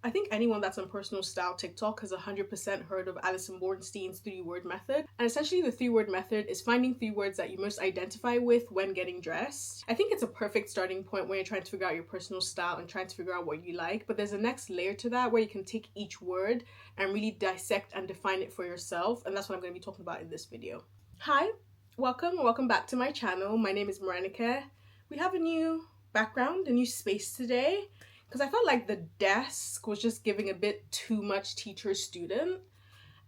I think anyone that's on personal style TikTok has 100% heard of Alison Bornstein's 3-word method. And essentially the 3-word method is finding 3 words that you most identify with when getting dressed. I think it's a perfect starting point when you're trying to figure out your personal style and trying to figure out what you like. But there's a next layer to that where you can take each word and really dissect and define it for yourself. And that's what I'm going to be talking about in this video. Hi, welcome back to my channel. My name is Maranike. We have a new background, a new space today, because I felt like the desk was just giving a bit too much teacher-student.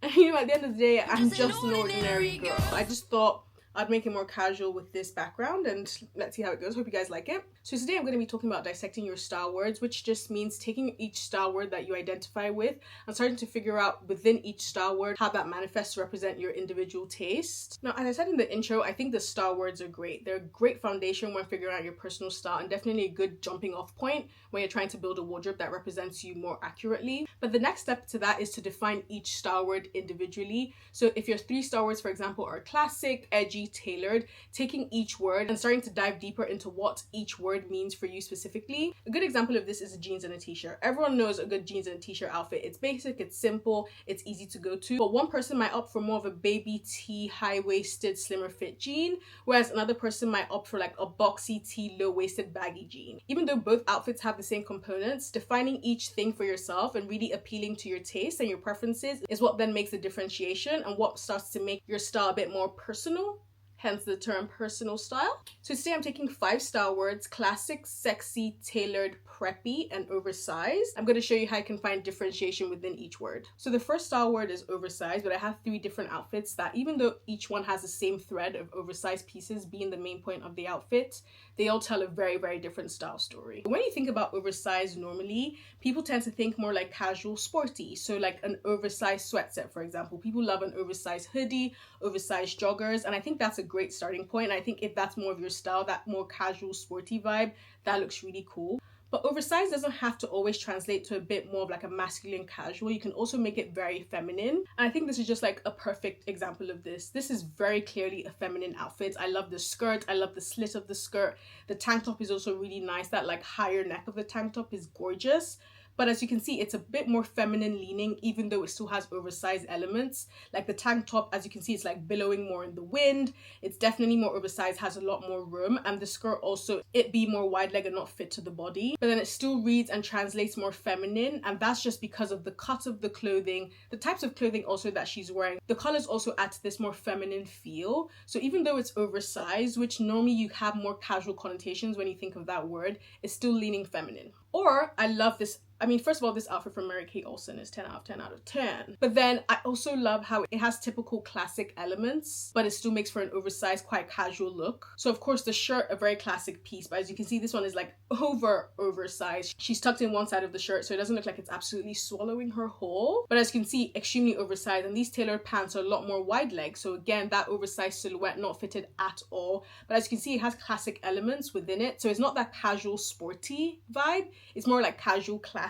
And at the end of the day, I'm just an ordinary girl. I just thought I'd make it more casual with this background, and let's see how it goes. Hope you guys like it. So today I'm going to be talking about dissecting your style words, which just means taking each style word that you identify with and starting to figure out within each style word how that manifests to represent your individual taste. Now, as I said in the intro, I think the style words are great. They're a great foundation when figuring out your personal style and definitely a good jumping off point when you're trying to build a wardrobe that represents you more accurately. But the next step to that is to define each style word individually. So if your 3 style words, for example, are classic, edgy, tailored, taking each word and starting to dive deeper into what each word means for you specifically. A good example of this is a jeans and a t-shirt. Everyone knows a good jeans and a t-shirt outfit. It's basic, it's simple, it's easy to go to. But one person might opt for more of a baby tee, high-waisted, slimmer fit jean, whereas another person might opt for like a boxy tee, low-waisted, baggy jean. Even though both outfits have the same components, defining each thing for yourself and really appealing to your taste and your preferences is what then makes the differentiation and what starts to make your style a bit more personal. Hence the term personal style. So today I'm taking 5 style words: classic, sexy, tailored, preppy, and oversized. I'm going to show you how you can find differentiation within each word. So the first style word is oversized, but I have 3 different outfits that, even though each one has the same thread of oversized pieces being the main point of the outfit, they all tell a very, very different style story. When you think about oversized normally, people tend to think more like casual, sporty. So like an oversized sweatset, for example. People love an oversized hoodie, oversized joggers, and I think that's a great starting point. And I think if that's more of your style, that more casual, sporty vibe, that looks really cool. But oversized doesn't have to always translate to a bit more of like a masculine casual. You can also make it very feminine. And I think this is just like a perfect example of this. This is very clearly a feminine outfit. I love the skirt. I love the slit of the skirt. The tank top is also really nice. That like higher neck of the tank top is gorgeous. But as you can see, it's a bit more feminine leaning, even though it still has oversized elements. Like the tank top, as you can see, it's like billowing more in the wind. It's definitely more oversized, has a lot more room. And the skirt also, it be more wide leg and not fit to the body. But then it still reads and translates more feminine. And that's just because of the cut of the clothing, the types of clothing also that she's wearing. The colors also add to this more feminine feel. So even though it's oversized, which normally you have more casual connotations when you think of that word, it's still leaning feminine. Or I love this. I mean, first of all, this outfit from Mary-Kate Olsen is 10 out of 10 out of 10. But then I also love how it has typical classic elements, but it still makes for an oversized, quite casual look. So of course the shirt, a very classic piece, but as you can see, this one is like oversized. She's tucked in one side of the shirt, so it doesn't look like it's absolutely swallowing her whole. But as you can see, extremely oversized, and these tailored pants are a lot more wide leg. So again, that oversized silhouette, not fitted at all. But as you can see, it has classic elements within it. So it's not that casual, sporty vibe. It's more like casual, classic.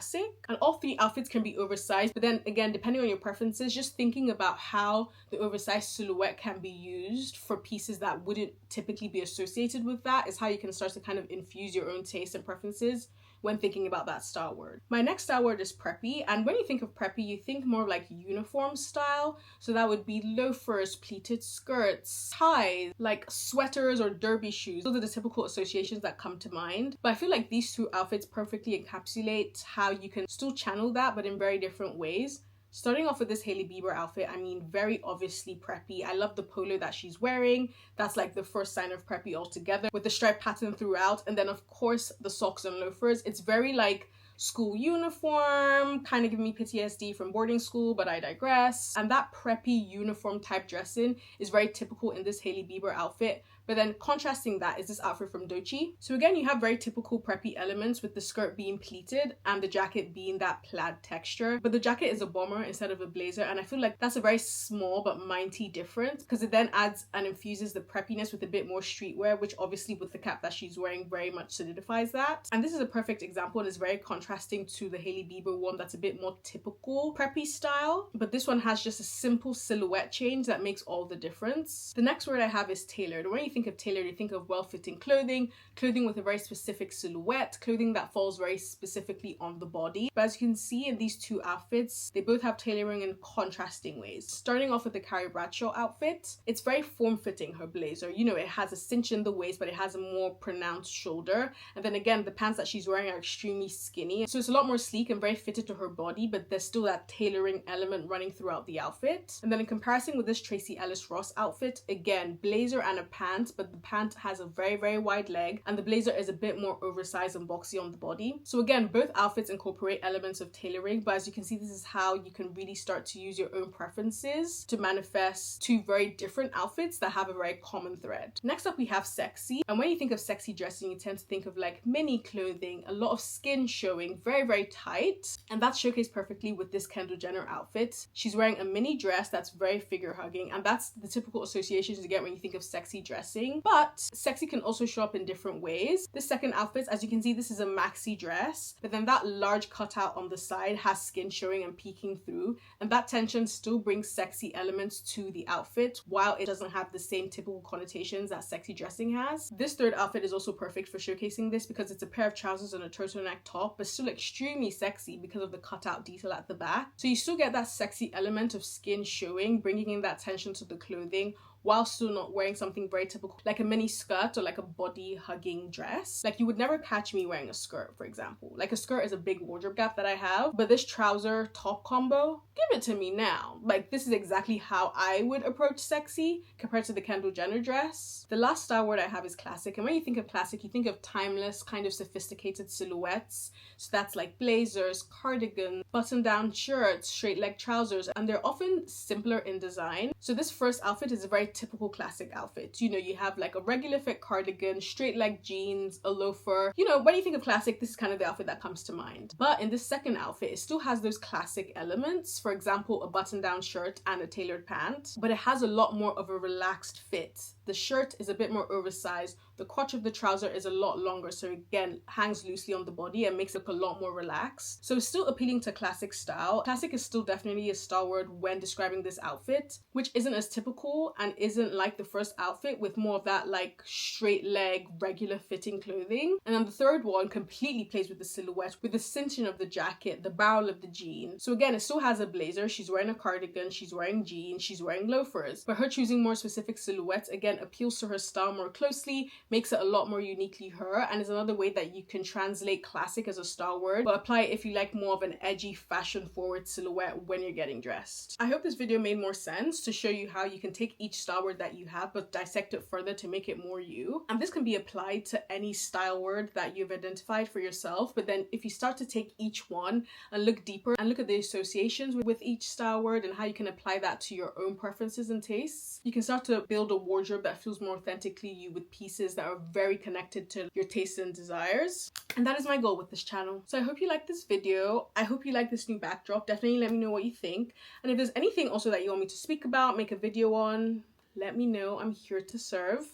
And all 3 outfits can be oversized, but then again, depending on your preferences, just thinking about how the oversized silhouette can be used for pieces that wouldn't typically be associated with that is how you can start to kind of infuse your own taste and preferences when thinking about that style word. My next style word is preppy, and when you think of preppy, you think more of like uniform style. So that would be loafers, pleated skirts, ties, like sweaters or derby shoes. Those are the typical associations that come to mind. But I feel like these 2 outfits perfectly encapsulate how you can still channel that, but in very different ways. Starting off with this Hailey Bieber outfit, I mean, very obviously preppy. I love the polo that she's wearing. That's like the first sign of preppy altogether, with the stripe pattern throughout. And then of course the socks and loafers. It's very like school uniform, kind of giving me PTSD from boarding school, but I digress. And that preppy uniform type dressing is very typical in this Hailey Bieber outfit. But then contrasting that is this outfit from Doechii. So again, you have very typical preppy elements with the skirt being pleated and the jacket being that plaid texture. But the jacket is a bomber instead of a blazer. And I feel like that's a very small but mighty difference, because it then adds and infuses the preppiness with a bit more streetwear, which obviously with the cap that she's wearing very much solidifies that. And this is a perfect example and is very contrasting to the Hailey Bieber one that's a bit more typical preppy style. But this one has just a simple silhouette change that makes all the difference. The next word I have is tailored. When you think of tailored, you think of well-fitting clothing, clothing with a very specific silhouette, clothing that falls very specifically on the body. But as you can see in these two outfits, they both have tailoring in contrasting ways. Starting off with the Carrie Bradshaw outfit, it's very form-fitting, her blazer. You know, it has a cinch in the waist, but it has a more pronounced shoulder. And then again, the pants that she's wearing are extremely skinny. So it's a lot more sleek and very fitted to her body, but there's still that tailoring element running throughout the outfit. And then in comparison with this Tracee Ellis Ross outfit, again, blazer and a pant, but the pant has a very, very wide leg and the blazer is a bit more oversized and boxy on the body. So again, both outfits incorporate elements of tailoring, but as you can see, this is how you can really start to use your own preferences to manifest two very different outfits that have a very common thread. Next up, we have sexy. And when you think of sexy dressing, you tend to think of like mini clothing, a lot of skin showing, very, very tight. And that's showcased perfectly with this Kendall Jenner outfit. She's wearing a mini dress that's very figure hugging, and that's the typical associations you get when you think of sexy dressing. But sexy can also show up in different ways. This second outfit, as you can see, this is a maxi dress, but then that large cutout on the side has skin showing and peeking through, and that tension still brings sexy elements to the outfit while it doesn't have the same typical connotations that sexy dressing has. This third outfit is also perfect for showcasing this because it's a pair of trousers and a turtleneck top, but still extremely sexy because of the cutout detail at the back. So you still get that sexy element of skin showing, bringing in that tension to the clothing, while still not wearing something very typical like a mini skirt or like a body hugging dress. Like you would never catch me wearing a skirt, for example. Like a skirt is a big wardrobe gap that I have, but this trouser top combo, give it to me now. Like this is exactly how I would approach sexy compared to the Kendall Jenner dress. The last style word I have is classic, and when you think of classic, you think of timeless, kind of sophisticated silhouettes. So that's like blazers, cardigans, button-down shirts, straight leg trousers, and they're often simpler in design. So this first outfit is a very typical classic outfit. You know, you have like a regular fit cardigan, straight leg jeans, a loafer. You know, when you think of classic, this is kind of the outfit that comes to mind. But in this second outfit, it still has those classic elements. For example, a button-down shirt and a tailored pant, but it has a lot more of a relaxed fit. The shirt is a bit more oversized. The crotch of the trouser is a lot longer, so again, hangs loosely on the body and makes it look a lot more relaxed. So it's still appealing to classic style. Classic is still definitely a style word when describing this outfit, which isn't as typical and isn't like the first outfit with more of that like straight leg, regular fitting clothing. And then the third one completely plays with the silhouette, with the cinching of the jacket, the barrel of the jean. So again, it still has a blazer, she's wearing a cardigan, she's wearing jeans, she's wearing loafers, but her choosing more specific silhouettes again appeals to her style more closely, makes it a lot more uniquely her, and is another way that you can translate classic as a style word, but apply it if you like more of an edgy, fashion forward silhouette when you're getting dressed. I hope this video made more sense to show you how you can take each style word that you have but dissect it further to make it more you. And this can be applied to any style word that you've identified for yourself, but then if you start to take each one and look deeper and look at the associations with each style word and how you can apply that to your own preferences and tastes, you can start to build a wardrobe that feels more authentically you, with pieces that are very connected to your tastes and desires. And that is my goal with this channel. So I hope you like this video. I hope you like this new backdrop. Definitely let me know what you think. And if there's anything also that you want me to speak about, make a video on, let me know. I'm here to serve.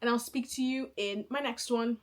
And I'll speak to you in my next one.